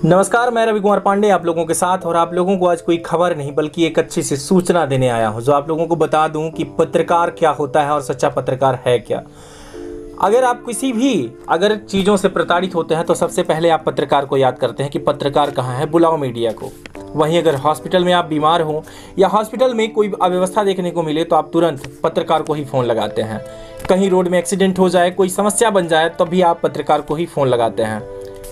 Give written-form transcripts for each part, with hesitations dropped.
नमस्कार, मैं रवि कुमार पांडे आप लोगों के साथ। और आप लोगों को आज कोई खबर नहीं बल्कि एक अच्छी सी सूचना देने आया हूं, जो आप लोगों को बता दूं कि पत्रकार क्या होता है और सच्चा पत्रकार है क्या। अगर आप किसी भी चीज़ों से प्रताड़ित होते हैं तो सबसे पहले आप पत्रकार को याद करते हैं कि पत्रकार कहाँ है, बुलाओ मीडिया को। वहीं अगर हॉस्पिटल में आप बीमार हो या हॉस्पिटल में कोई अव्यवस्था देखने को मिले तो आप तुरंत पत्रकार को ही फ़ोन लगाते हैं। कहीं रोड में एक्सीडेंट हो जाए, कोई समस्या बन जाए, तब भी आप पत्रकार को ही फ़ोन लगाते हैं।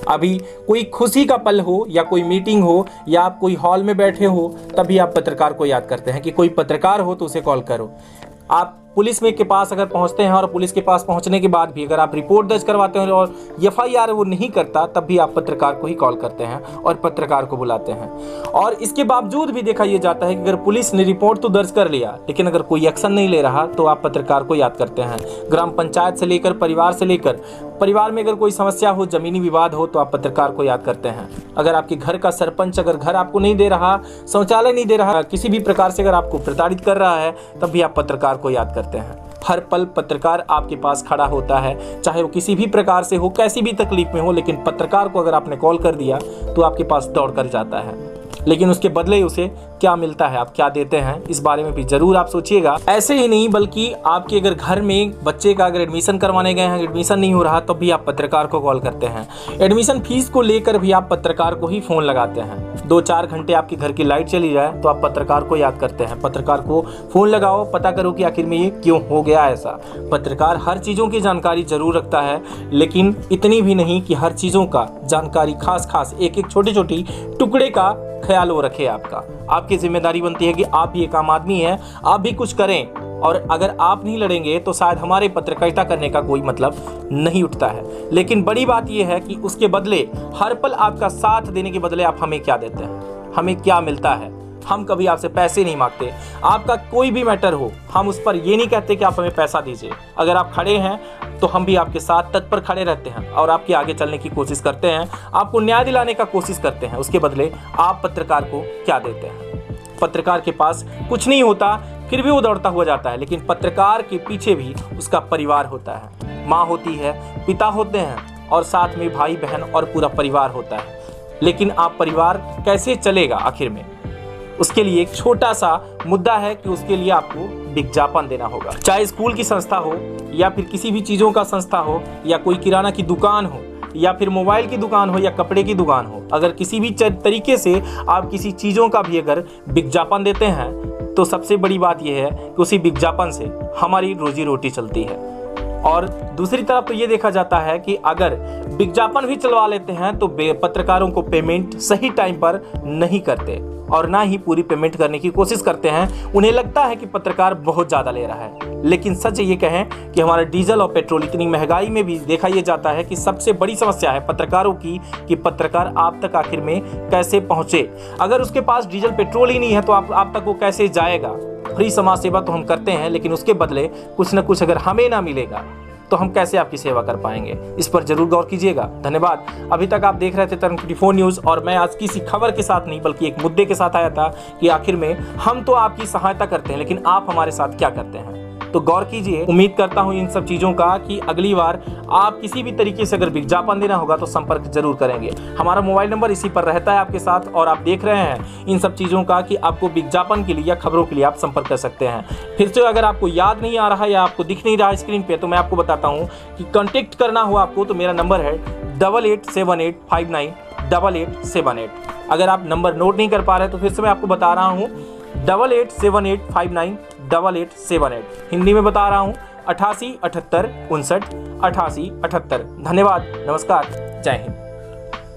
अभी कोई खुशी का पल हो या कोई मीटिंग हो या आप कोई हॉल में बैठे हो, तभी आप पत्रकार को याद करते हैं कि कोई पत्रकार हो तो उसे कॉल करो। आप पुलिस में के पास अगर पहुंचते हैं और पुलिस के पास पहुंचने के बाद भी अगर आप रिपोर्ट दर्ज करवाते हैं और FIR वो नहीं करता, तब भी आप पत्रकार को ही कॉल करते हैं और पत्रकार को बुलाते हैं। और इसके बावजूद भी देखा यह जाता है कि अगर पुलिस ने रिपोर्ट तो दर्ज कर लिया, लेकिन अगर कोई एक्शन नहीं ले रहा तो आप पत्रकार को याद करते हैं। ग्राम पंचायत से लेकर परिवार में अगर कोई समस्या हो, जमीनी विवाद हो, तो आप पत्रकार को याद करते हैं। अगर आपके घर का सरपंच अगर घर आपको नहीं दे रहा, शौचालय नहीं दे रहा, किसी भी प्रकार से अगर आपको प्रताड़ित कर रहा है, तब भी आप पत्रकार को याद करते हैं। हर पल पत्रकार आपके पास खड़ा होता है, चाहे वो किसी भी प्रकार से हो, कैसी भी तकलीफ में हो, लेकिन पत्रकार को अगर आपने कॉल कर दिया तो आपके पास दौड़ कर जाता है। लेकिन उसके बदले उसे क्या मिलता है, आप क्या देते हैं, इस बारे में भी जरूर आप सोचिएगा। ऐसे ही नहीं बल्कि आपके अगर घर में बच्चे का अगर एडमिशन करवाने गए हैं, एडमिशन नहीं हो रहा, तब भी आप पत्रकार को कॉल करते हैं। एडमिशन फीस को लेकर भी आप पत्रकार को ही फ़ोन लगाते हैं। 2-4 घंटे आपके घर की लाइट चली जाए तो आप पत्रकार को याद करते हैं। पत्रकार को फ़ोन लगाओ, पता करो कि आखिर में ये क्यों हो गया ऐसा। पत्रकार हर चीज़ों की जानकारी जरूर रखता है, लेकिन इतनी भी नहीं कि हर चीज़ों का जानकारी खास एक छोटी टुकड़े का ख्याल वो रखे। आपकी जिम्मेदारी बनती है कि आप भी एक आम आदमी हैं, आप भी कुछ करें। और अगर आप नहीं लड़ेंगे तो शायद हमारे पत्रकारिता करने का कोई मतलब नहीं उठता है। लेकिन बड़ी बात यह है कि उसके बदले हर पल आपका साथ देने के बदले आप हमें क्या देते हैं, हमें क्या मिलता है। हम कभी आपसे पैसे नहीं मांगते। आपका कोई भी मैटर हो, हम उस पर ये नहीं कहते कि आप हमें पैसा दीजिए। अगर आप खड़े हैं तो हम भी आपके साथ तत्पर खड़े रहते हैं और आपके आगे चलने की कोशिश करते हैं, आपको न्याय दिलाने का कोशिश करते हैं। उसके बदले आप पत्रकार को क्या देते हैं? पत्रकार के पास कुछ नहीं होता, फिर भी वो दौड़ता हुआ जाता है, लेकिन पत्रकार के पीछे भी उसका परिवार होता है। माँ होती है, पिता होते हैं और साथ में भाई बहन और पूरा परिवार होता है। लेकिन आप परिवार कैसे चलेगा आखिर में, उसके लिए एक छोटा सा मुद्दा है कि उसके लिए आपको विज्ञापन देना होगा। चाहे स्कूल की संस्था हो या फिर किसी भी चीज़ों का संस्था हो या कोई किराना की दुकान हो या फिर मोबाइल की दुकान हो या कपड़े की दुकान हो, अगर किसी भी तरीके से आप किसी चीज़ों का भी अगर विज्ञापन देते हैं तो सबसे बड़ी बात यह है कि उसी विज्ञापन से हमारी रोजी रोटी चलती है। और दूसरी तरफ तो ये देखा जाता है कि अगर विज्ञापन भी चलवा लेते हैं तो पत्रकारों को पेमेंट सही टाइम पर नहीं करते और ना ही पूरी पेमेंट करने की कोशिश करते हैं। उन्हें लगता है कि पत्रकार बहुत ज़्यादा ले रहा है, लेकिन सच ये कहें कि हमारा डीजल और पेट्रोल इतनी महंगाई में भी देखा यह जाता है कि सबसे बड़ी समस्या है पत्रकारों की कि पत्रकार आप तक आखिर में कैसे पहुँचे। अगर उसके पास डीजल पेट्रोल ही नहीं है तो आप तक वो कैसे जाएगा। फ्री समाज सेवा तो हम करते हैं, लेकिन उसके बदले कुछ न कुछ अगर हमें ना मिलेगा तो हम कैसे आपकी सेवा कर पाएंगे। इस पर जरूर गौर कीजिएगा। धन्यवाद। अभी तक आप देख रहे थे तरंग 24 न्यूज़ और मैं आज किसी खबर के साथ नहीं बल्कि एक मुद्दे के साथ आया था कि आखिर में हम तो आपकी सहायता करते हैं, लेकिन आप हमारे साथ क्या करते हैं। तो गौर कीजिए। उम्मीद करता हूं इन सब चीज़ों का कि अगली बार आप किसी भी तरीके से अगर विज्ञापन देना होगा तो संपर्क जरूर करेंगे। हमारा मोबाइल नंबर इसी पर रहता है आपके साथ। और आप देख रहे हैं इन सब चीज़ों का कि आपको विज्ञापन के लिए या खबरों के लिए आप संपर्क कर सकते हैं। फिर से अगर आपको याद नहीं आ रहा या आपको दिख नहीं रहा स्क्रीन पे, तो मैं आपको बताता हूँ कि कॉन्टेक्ट करना हो आपको तो मेरा नंबर है 8878598878। अगर आप नंबर नोट नहीं कर पा रहे तो फिर से मैं आपको बता रहा हूँ 8878598878। हिंदी में बता रहा हूँ 88 78 59 88 78। धन्यवाद। नमस्कार। जय हिंद।